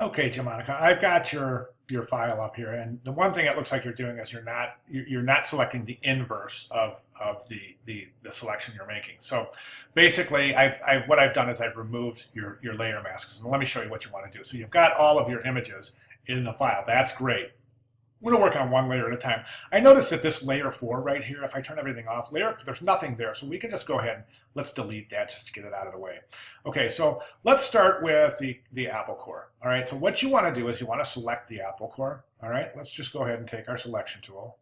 Okay, Jamonica, I've got your file up here, and the one thing it looks like you're doing is you're not selecting the inverse of the selection you're making. So basically, what I've done is I've removed your layer masks, and let me show you what you want to do. So you've got all of your images in the file. That's great. We're going to work on one layer at a time. I noticed that this layer 4 right here, if I turn everything off, there's nothing there. So we can just go ahead and let's delete that just to get it out of the way. Okay, so let's start with the apple core. All right, so what you want to do is you want to select the apple core. All right, let's just go ahead and take our selection tool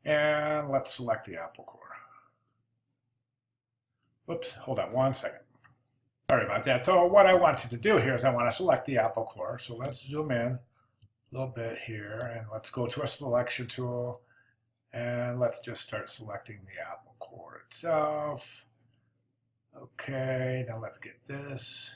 and let's select the apple core. Whoops, hold on one second. Sorry about that. So what I wanted to do here is I want to select the apple core. So let's zoom in a little bit here and let's go to a selection tool and let's just start selecting the apple core itself. Okay, now let's get this.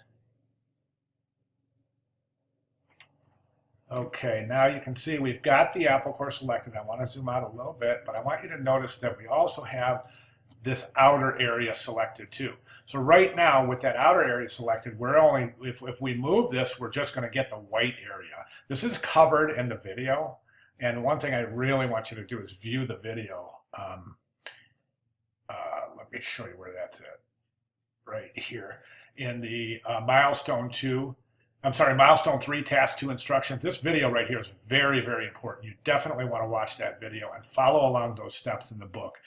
Okay, now you can see we've got the apple core selected. I want to zoom out a little bit, but I want you to notice that we also have this outer area selected too. So right now with that outer area selected, we're only, if we move this, we're just going to get the white area. This is covered in the video. And one thing I really want you to do is view the video. Let me show you where that's at. Right here in the milestone 3 task 2 instructions. This video right here is very, very important. You definitely want to watch that video and follow along those steps in the book.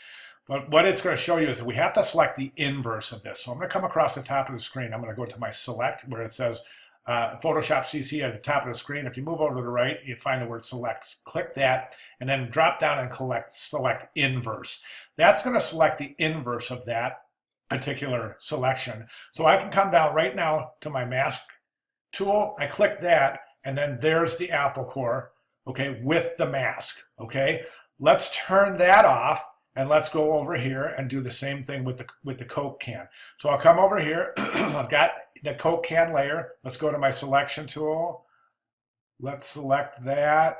But what it's going to show you is that we have to select the inverse of this. So I'm going to come across the top of the screen. I'm going to go to my select where it says Photoshop CC at the top of the screen. If you move over to the right, you find the word select. Click that and then drop down and select inverse. That's going to select the inverse of that particular selection. So I can come down right now to my mask tool. I click that and then there's the apple core, okay, with the mask, okay? Let's turn that off. And let's go over here and do the same thing with the Coke can. So I'll come over here. I've got the Coke can layer. Let's go to my selection tool. Let's select that.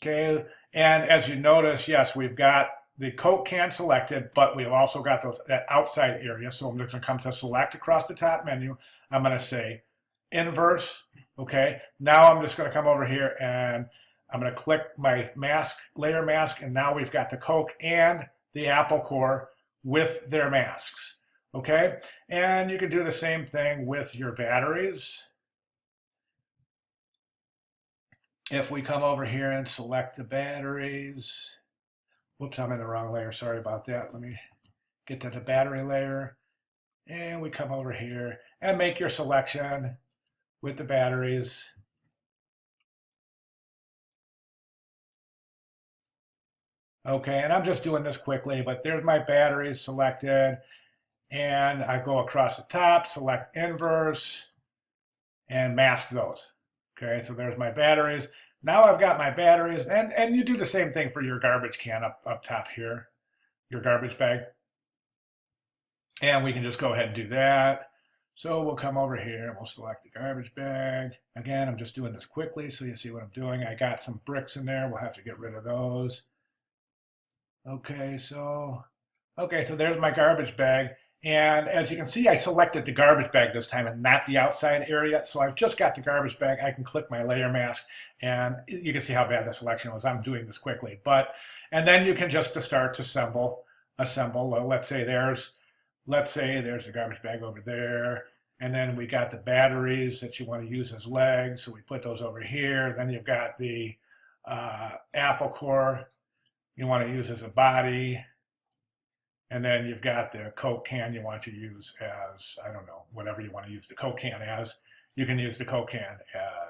Okay, and as you notice, yes, we've got the Coke can selected, but we've also got that outside area. So I'm just going to come to select across the top menu. I'm going to say inverse. Okay, now I'm just going to come over here and I'm going to click my mask, layer mask, and now we've got the Coke and the apple core with their masks, okay? And you can do the same thing with your batteries. If we come over here and select the batteries, whoops, I'm in the wrong layer, sorry about that. Let me get to the battery layer, and we come over here and make your selection with the batteries. Okay, and I'm just doing this quickly, but there's my batteries selected, and I go across the top, select inverse, and mask those. Okay, so there's my batteries. Now I've got my batteries, and you do the same thing for your garbage can up top here, your garbage bag. And we can just go ahead and do that. So we'll come over here and we'll select the garbage bag. Again, I'm just doing this quickly so you see what I'm doing. I got some bricks in there. We'll have to get rid of those. Okay, so there's my garbage bag. And as you can see, I selected the garbage bag this time and not the outside area. So I've just got the garbage bag. I can click my layer mask and you can see how bad the selection was. I'm doing this quickly. And then you can just start to assemble. Let's say there's the garbage bag over there. And then we got the batteries that you want to use as legs. So we put those over here. Then you've got the apple core you want to use as a body. And then you've got the Coke can you want to use as, I don't know, whatever you want to use the Coke can as. You can use the Coke can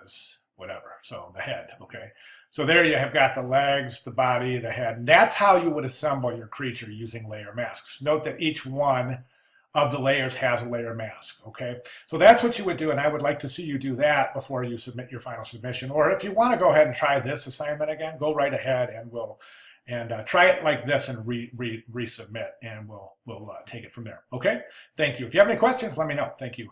as whatever. So the head, okay. So there you have got the legs, the body, the head. And that's how you would assemble your creature using layer masks. Note that each one of the layers has a layer mask, okay? So that's what you would do, and I would like to see you do that before you submit your final submission. Or if you want to go ahead and try this assignment again, go right ahead and try it like this and resubmit, and we'll take it from there. Okay? Thank you. If you have any questions, let me know. Thank you.